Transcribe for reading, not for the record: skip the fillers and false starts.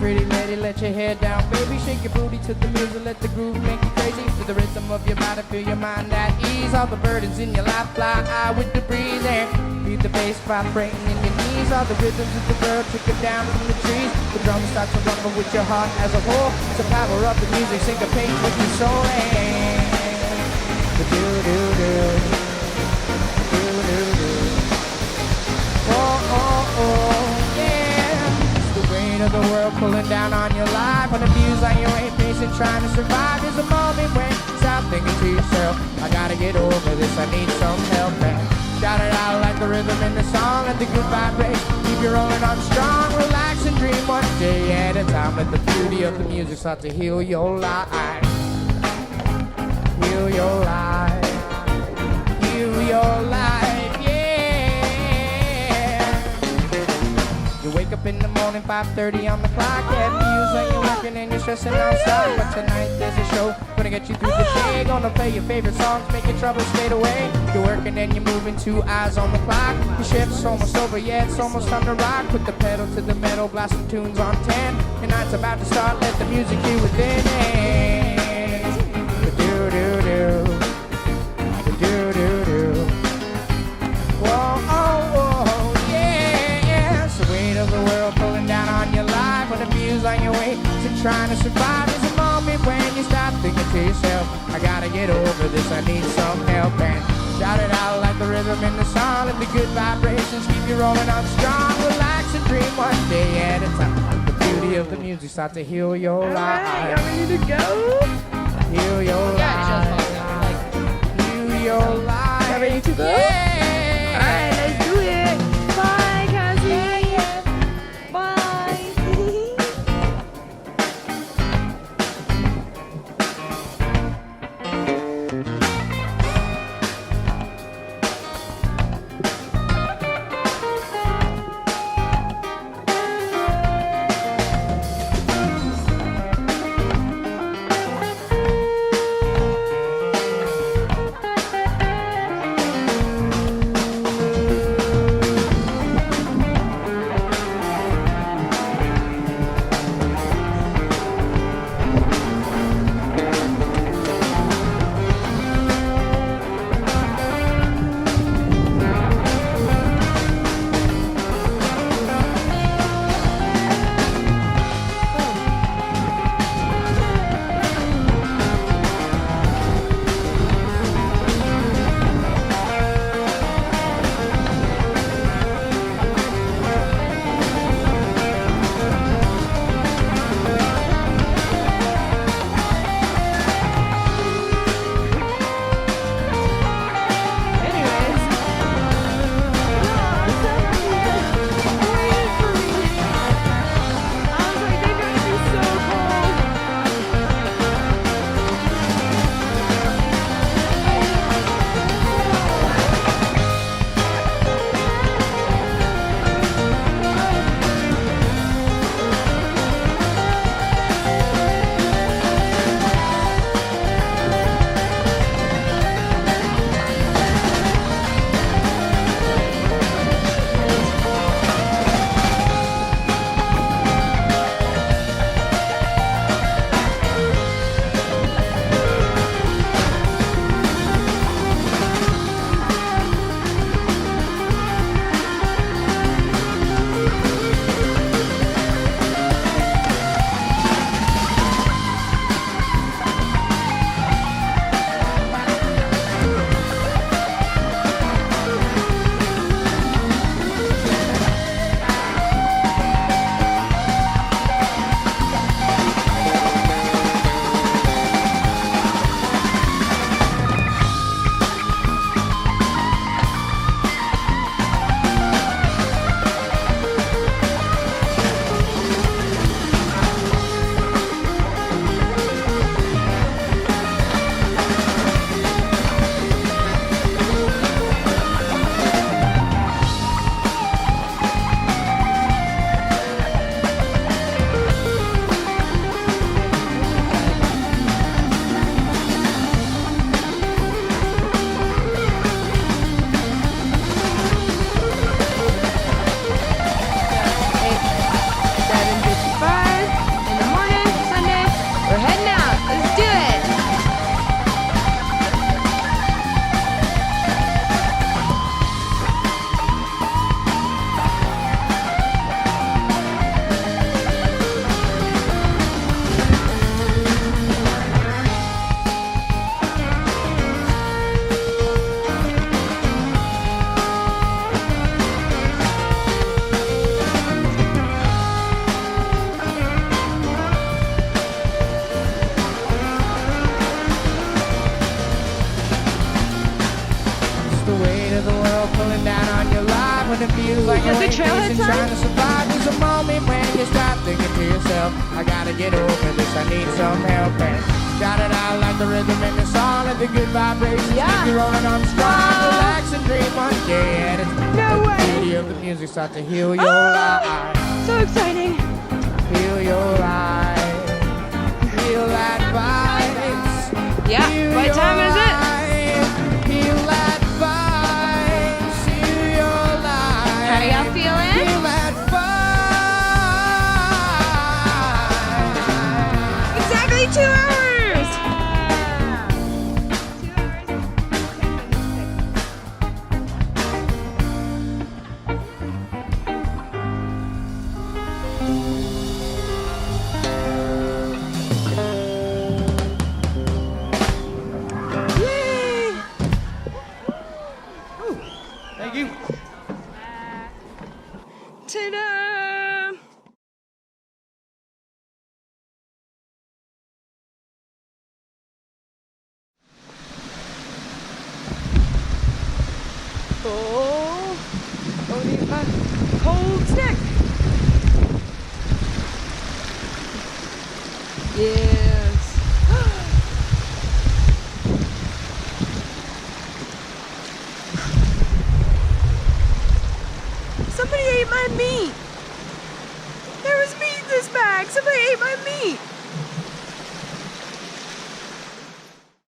pretty lady, let your hair down, baby. Shake your booty to the music, let the groove make you crazy. To the rhythm of your body, feel your mind at ease. All the burdens in your life fly high with the breeze. And beat the bass vibrating in your knees. All the rhythms of the world trickle down from the trees. The drums start to rumble with your heart as a whole. It's the power of the music, syncopate with your soul. And do-do-do. Of the world pulling down on your life. When the views on your way, patient trying to survive. There's a moment when you stop thinking to yourself, I gotta get over this, I need some help. And shout it out like the rhythm in the song. Let the good vibration keep you rolling on strong. Relax and dream one day at a time. Let the beauty of the music start to heal your life. Heal your life. Heal your life. You wake up in the morning, 5:30 on the clock. Yeah, views and you're working and you're stressing outside. But tonight there's a show gonna get you through the day. Gonna play your favorite songs, make your troubles fade away. You're working and you're moving, 2 eyes on the clock. Your shift's almost over, yeah, it's almost time to rock. Put the pedal to the metal, blast some tunes on 10. Your night's about to start, let the music hear within. Do-do-do, do-do-do. Whoa, oh, oh, yeah. It's the weight of the world pulling down on your life. When the views on your way to trying to survive. There's a moment when you stop thinking to yourself, I gotta get over this, I need some help. And shout it out like the rhythm in the song. Let the good vibrations keep you rolling on strong. Relax and dream one day at a time. The beauty of the music starts to heal your life. Alright, y'all ready to go? Heal your life. Heal your life. Y'all ready to go? Yeah. Alright, let's do it. Bye, Cassie. Bye. Does the away, trailhead facing sign? trying to survive. There's a moment when you stop thinking to yourself, I gotta get over this, I need some help. And shout it out like the rhythm in the song, let the good vibrations Yeah. keep you rolling on strong. Relax and dream one day at a time. No Let way. the beauty of the music start to heal your Ah! life. So exciting. Heal your life. Feel that vibes. Yeah. Heal What your time is it? life. Feel that vibes. Heal your life. How y'all feeling? Feel that vibe. Exactly 2 hours. 2 hours. Yay! Thank you. Ta-da! Oh, need my cold stick. Yes. Somebody ate my meat. There was meat in this bag. Somebody ate my meat.